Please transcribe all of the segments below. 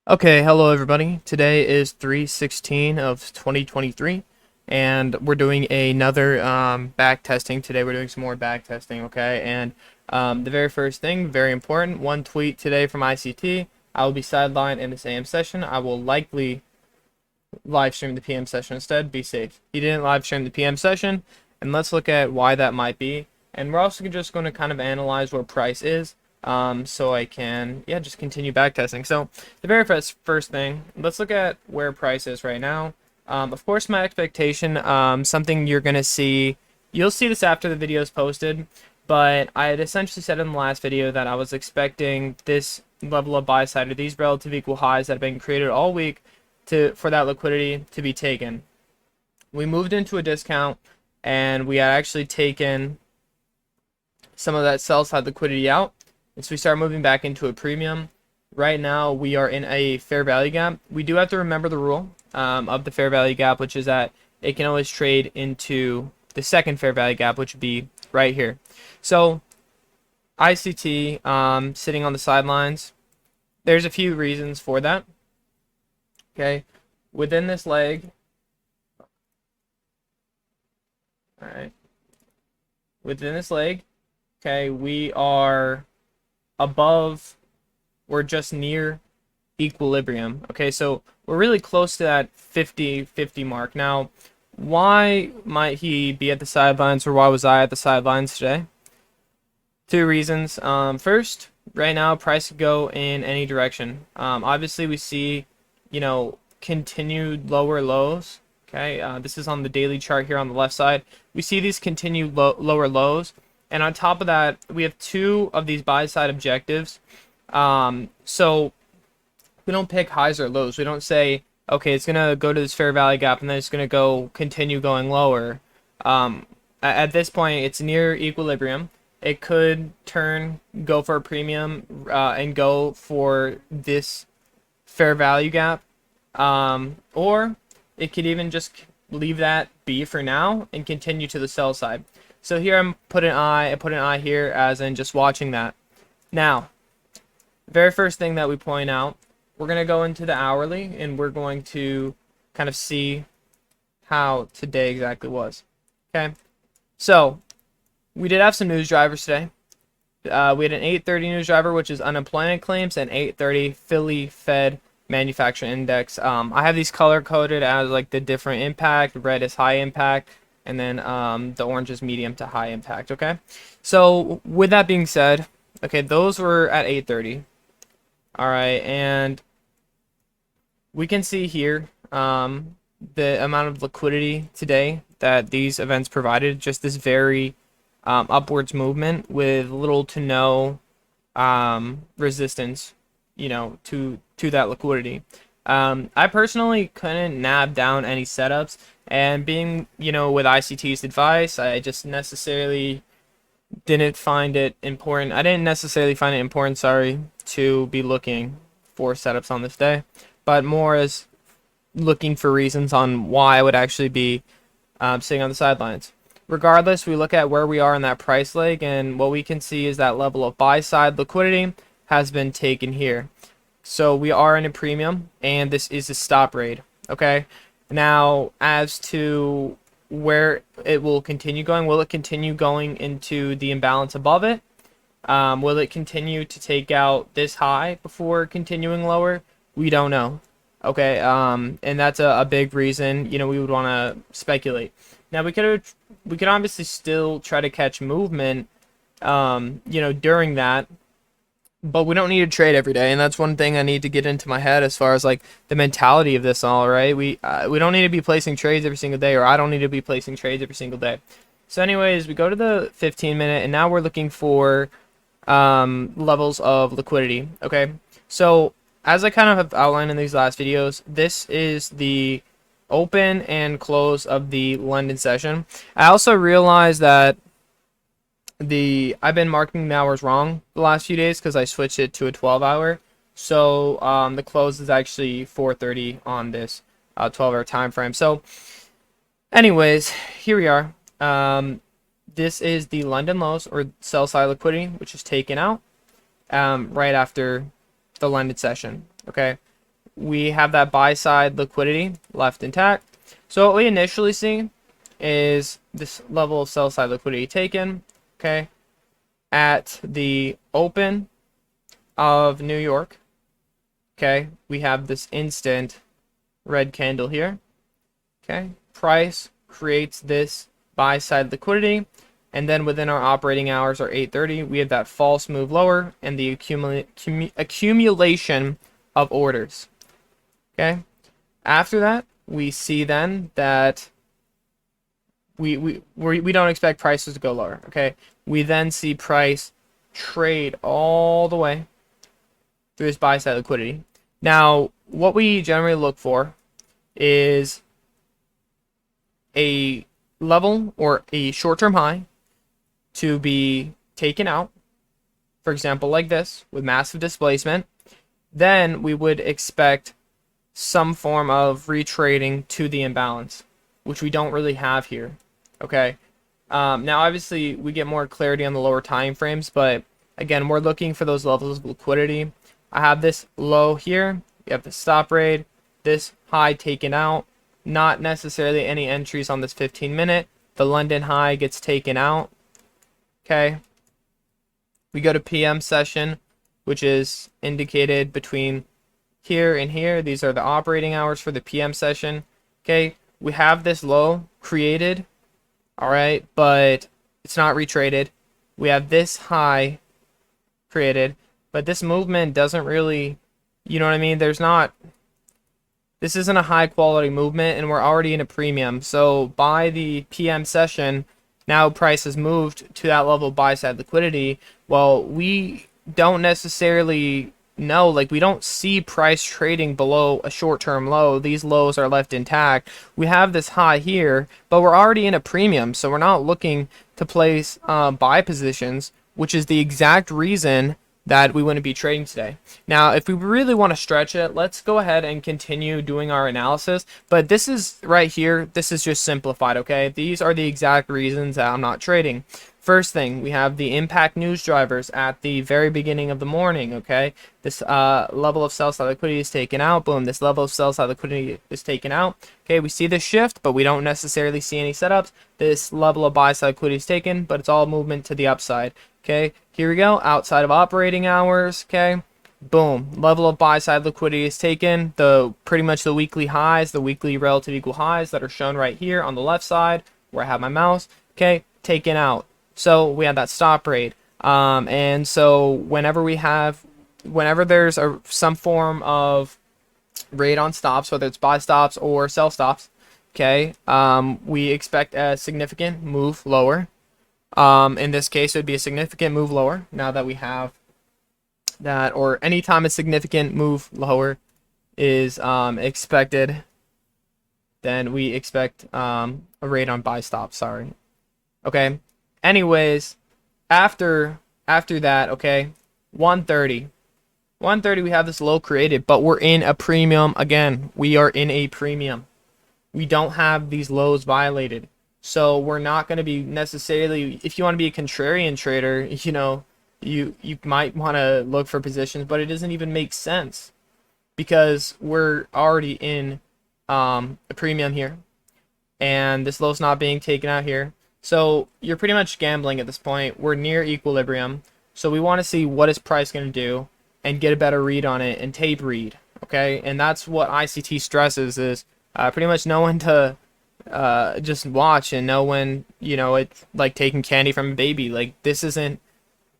Okay, hello everybody. Today is 3/16 of 2023, and we're doing another back testing. Today we're doing some more back testing, okay? And the very first thing, very important, one tweet today from ICT. I will be sidelined in this AM session. I will likely live stream the PM session instead. Be safe. He didn't live stream the PM session, and let's look at why that might be. And we're also just going to kind of analyze where price is, so I can, yeah, just continue backtesting. So the very first thing, let's look at where price is right now. Of course, my expectation, something you're going to see, you'll see this after the video is posted, but I had essentially said in the last video that I was expecting this level of buy side, or these relative equal highs that have been created all week, for that liquidity to be taken. We moved into a discount, and we had actually taken some of that sell side liquidity out, and so we start moving back into a premium. Right now we are in a fair value gap. We do have to remember the rule of the fair value gap, which is that it can always trade into the second fair value gap, which would be right here. So ICT sitting on the sidelines, there's a few reasons for that. Okay, within this leg, all right, within this leg, okay, we are above, we're just near equilibrium. Okay, so we're really close to that 50-50 mark. Now, why might he be at the sidelines, or why was I at the sidelines today? Two reasons. First, right now, price could go in any direction. Obviously, we see, continued lower lows. Okay, this is on the daily chart here on the left side. We see these continued lower lows, and on top of that, we have two of these buy side objectives. So we don't pick highs or lows. We don't say, okay, it's gonna go to this fair value gap and then it's gonna continue going lower. At this point, it's near equilibrium. It could go for a premium, and go for this fair value gap, or it could even just leave that be for now and continue to the sell side. So here I put an eye here as in just watching that. Now, very first thing that we point out, we're going to go into the hourly and we're going to kind of see how today exactly was. Okay, so we did have some news drivers today. We had an 8:30 news driver, which is unemployment claims, and 8:30 Philly Fed manufacturing index. I have these color coded as like the different impact. Red is high impact, and then the orange is medium to high impact. Okay, so with that being said, okay, those were at 8:30. All right, and we can see here the amount of liquidity today that these events provided. Just this very upwards movement with little to no resistance, to that liquidity. I personally couldn't nab down any setups, and being, with ICT's advice, I just necessarily didn't find it important. I didn't necessarily find it important, sorry, to be looking for setups on this day, but more as looking for reasons on why I would actually be sitting on the sidelines. Regardless, we look at where we are in that price leg, and what we can see is that level of buy side liquidity has been taken here. So we are in a premium, and this is a stop rate. Okay, now as to where it will continue going, will it continue going into the imbalance above it? Will it continue to take out this high before continuing lower? We don't know. Okay, and that's a big reason, we would want to speculate. Now we could obviously still try to catch movement, during that, but we don't need to trade every day, and that's one thing I need to get into my head as far as like the mentality of this all. Right, we don't need to be placing trades every single day, or I don't need to be placing trades every single day. So anyways, we go to the 15-minute, and now we're looking for levels of liquidity. Okay, so as I kind of have outlined in these last videos, this is the open and close of the London session. I also realized that I've been marking the hours wrong the last few days because I switched it to a 12-hour. So the close is actually 4:30 on this 12-hour time frame. So anyways, here we are. This is the London lows, or sell side liquidity, which is taken out right after the London session. Okay, we have that buy side liquidity left intact. So what we initially see is this level of sell side liquidity taken, okay, at the open of New York. Okay, we have this instant red candle here. Okay, price creates this buy side liquidity, and then within our operating hours, our 8:30, we have that false move lower and the accumulation of orders. Okay, after that, we see then that we don't expect prices to go lower. Okay, we then see price trade all the way through this buy side liquidity. Now, what we generally look for is a level or a short-term high to be taken out, for example, like this, with massive displacement. Then we would expect some form of retrading to the imbalance, which we don't really have here. Okay. Now, obviously, we get more clarity on the lower time frames, but again, we're looking for those levels of liquidity. I have this low here. We have the stop rate, this high taken out. Not necessarily any entries on this 15-minute. The London high gets taken out. Okay. We go to PM session, which is indicated between here and here. These are the operating hours for the PM session. Okay. We have this low created. All right. But it's not retraded. We have this high created. But this movement doesn't really, you know what I mean? This isn't a high quality movement, and we're already in a premium. So by the PM session, now price has moved to that level of buy side liquidity. Well, we don't necessarily know, like we don't see price trading below a short-term low. These lows are left intact. We have this high here, but we're already in a premium, so we're not looking to place buy positions, which is the exact reason that we wouldn't be trading today. Now, if we really want to stretch it, let's go ahead and continue doing our analysis. But this is right here. This is just simplified, okay? These are the exact reasons that I'm not trading. First thing, we have the impact news drivers at the very beginning of the morning, okay? This level of sell side liquidity is taken out. Boom, this level of sell side liquidity is taken out. Okay, we see this shift, but we don't necessarily see any setups. This level of buy side liquidity is taken, but it's all movement to the upside. Okay, here we go, outside of operating hours. Okay, boom, level of buy side liquidity is taken. Pretty much the weekly highs, the weekly relative equal highs that are shown right here on the left side where I have my mouse. Okay, taken out. So we have that stop rate. And so whenever there's some form of rate on stops, whether it's buy stops or sell stops, okay, we expect a significant move lower. In this case, it would be a significant move lower now that we have that, or anytime a significant move lower is expected, then we expect a rate on buy stop, sorry. Okay. Anyways, after that, okay, 130. 130, we have this low created, but we're in a premium again. We are in a premium. We don't have these lows violated. So we're not going to be necessarily, if you want to be a contrarian trader, you know, you might want to look for positions, but it doesn't even make sense because we're already in a premium here, and this low's not being taken out here. So you're pretty much gambling at this point. We're near equilibrium, so we want to see what is price going to do and get a better read on it and tape read. Okay, and that's what ICT stresses, is pretty much know when to just watch and know when, you know, it's like taking candy from a baby. Like, this isn't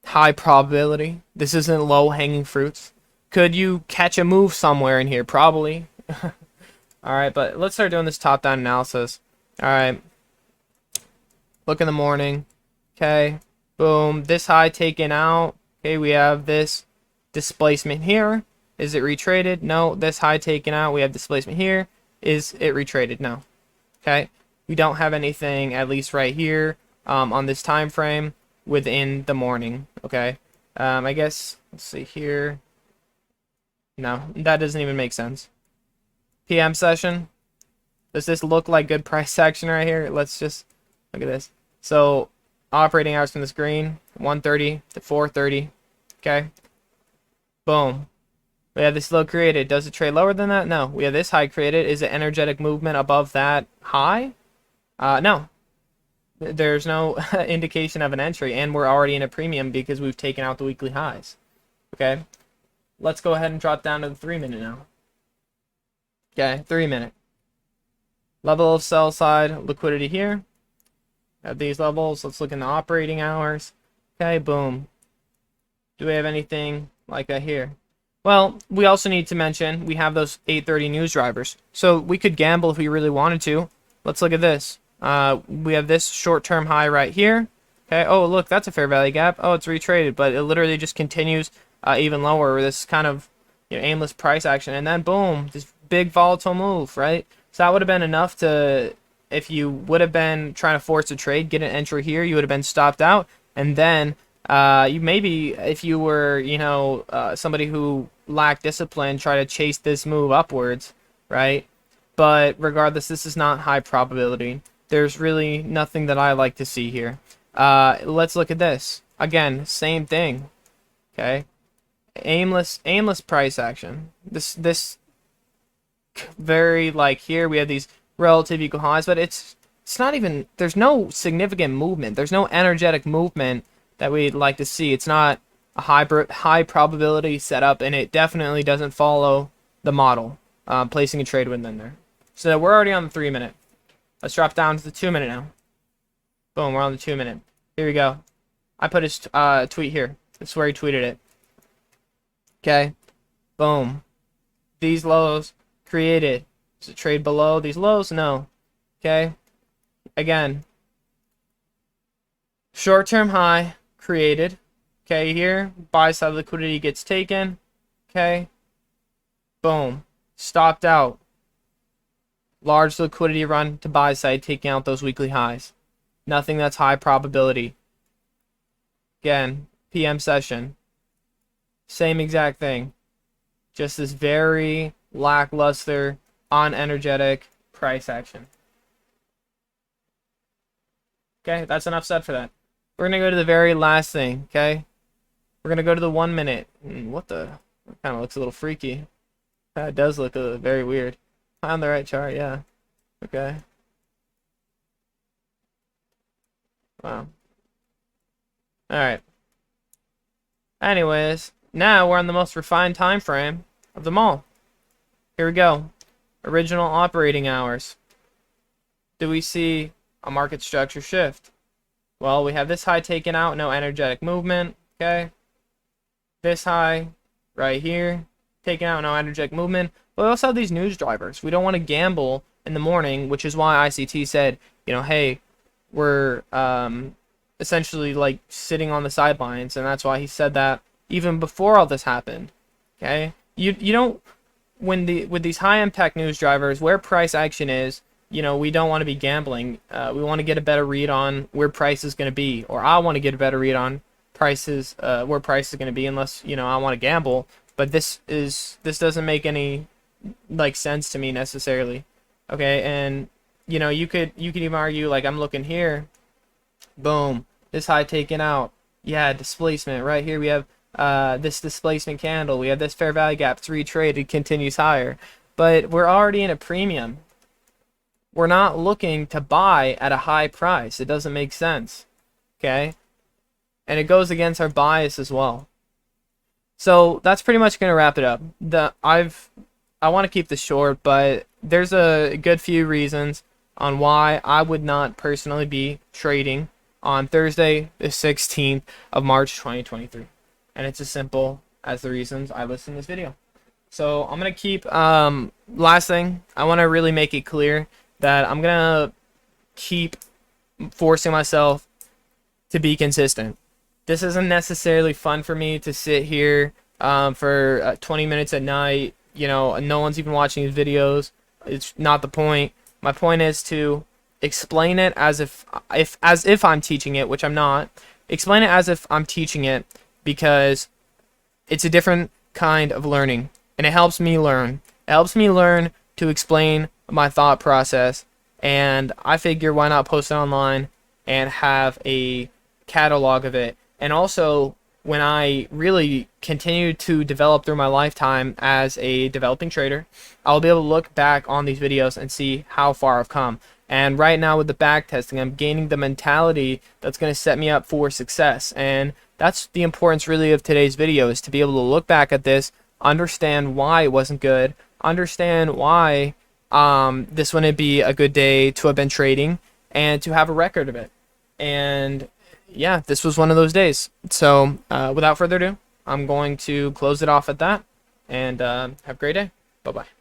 high probability. This isn't low hanging fruits. Could you catch a move somewhere in here? Probably. All right, but let's start doing this top down analysis. All right. Look in the morning. Okay. Boom. This high taken out. Okay, we have this displacement here. Is it retraded? No. This high taken out. We have displacement here. Is it retraded? No. Okay. We don't have anything, at least right here, on this time frame within the morning. Okay. I guess, let's see here. No, that doesn't even make sense. PM session. Does this look like good price action right here? Let's just look at this. So operating hours from the screen, 1:30 to 4:30. Okay. Boom. We have this low created. Does it trade lower than that? No. We have this high created. Is it energetic movement above that high? No. There's no indication of an entry, and we're already in a premium because we've taken out the weekly highs. Okay. Let's go ahead and drop down to the 3-minute now. Okay, 3-minute. Level of sell side liquidity here. At these levels, let's look in the operating hours. Okay, boom. Do we have anything like that here? Well, we also need to mention we have those 8:30 news drivers. So we could gamble if we really wanted to. Let's look at this. We have this short-term high right here. Okay, oh, look, that's a fair value gap. Oh, it's retraded, but it literally just continues even lower with this kind of aimless price action. And then, boom, this big volatile move, right? So that would have been enough to, if you would have been trying to force a trade, get an entry here, you would have been stopped out. And then you maybe, if you were, somebody who lacked discipline, try to chase this move upwards, right? But regardless, this is not high probability. There's really nothing that I like to see here. Let's look at this. Again, same thing. Okay. Aimless price action. This very, like, here we have these relative equal highs, but it's not even, there's no significant movement. There's no energetic movement that we'd like to see. It's not a high probability setup, and it definitely doesn't follow the model, placing a trade within there. So we're already on the 3-minute. Let's drop down to the 2-minute now. Boom, we're on the 2-minute. Here we go. I put his tweet here. This is where he tweeted it. Okay. Boom. These lows created. Does it trade below these lows? No. Okay. Again. Short-term high created. Okay, here. Buy side liquidity gets taken. Okay. Boom. Stopped out. Large liquidity run to buy side, taking out those weekly highs. Nothing that's high probability. Again, PM session. Same exact thing. Just this very lackluster, unenergetic price action. Okay, that's enough said for that. We're going to go to the very last thing, okay? We're going to go to the 1-minute. What the? That kind of looks a little freaky. That does look very weird. On the right chart, yeah. Okay. Wow. Alright. Anyways, now we're on the most refined time frame of them all. Here we go. Original operating hours. Do we see a market structure shift? Well, we have this high taken out, no energetic movement. Okay. This high right here, taken out, no energetic movement. But we also have these news drivers. We don't want to gamble in the morning, which is why ICT said, hey, we're essentially like sitting on the sidelines, and that's why he said that even before all this happened. Okay, you don't, with these high impact news drivers where price action is, we don't want to be gambling. We want to get a better read on where price is going to be, or I want to get a better read on prices, where price is going to be, unless I want to gamble. But this doesn't make any sense to me necessarily. Okay, and you could even argue, like, I'm looking here, boom, this high taken out, yeah, displacement right here. We have this displacement candle, we have this fair value gap, it's retraded, continues higher, but we're already in a premium. We're not looking to buy at a high price. It doesn't make sense. Okay, and it goes against our bias as well. So that's pretty much going to wrap it up. I want to keep this short, but there's a good few reasons on why I would not personally be trading on Thursday, the 16th of March, 2023. And it's as simple as the reasons I listed in this video. So I'm going to keep, last thing, I want to really make it clear that I'm going to keep forcing myself to be consistent. This isn't necessarily fun for me to sit here for 20 minutes at night. No one's even watching these videos. It's not the point. My point is to explain it as if I'm teaching it, which I'm not. Explain it as if I'm teaching it, because it's a different kind of learning, and it helps me learn. It helps me learn to explain my thought process, and I figure why not post it online and have a catalog of it. And also, when I really continue to develop through my lifetime as a developing trader, I'll be able to look back on these videos and see how far I've come. And right now with the back testing, I'm gaining the mentality that's going to set me up for success. And that's the importance really of today's video, is to be able to look back at this, understand why it wasn't good, understand why this wouldn't be a good day to have been trading, and to have a record of it. And yeah, this was one of those days. So without further ado, I'm going to close it off at that, and have a great day. Bye-bye.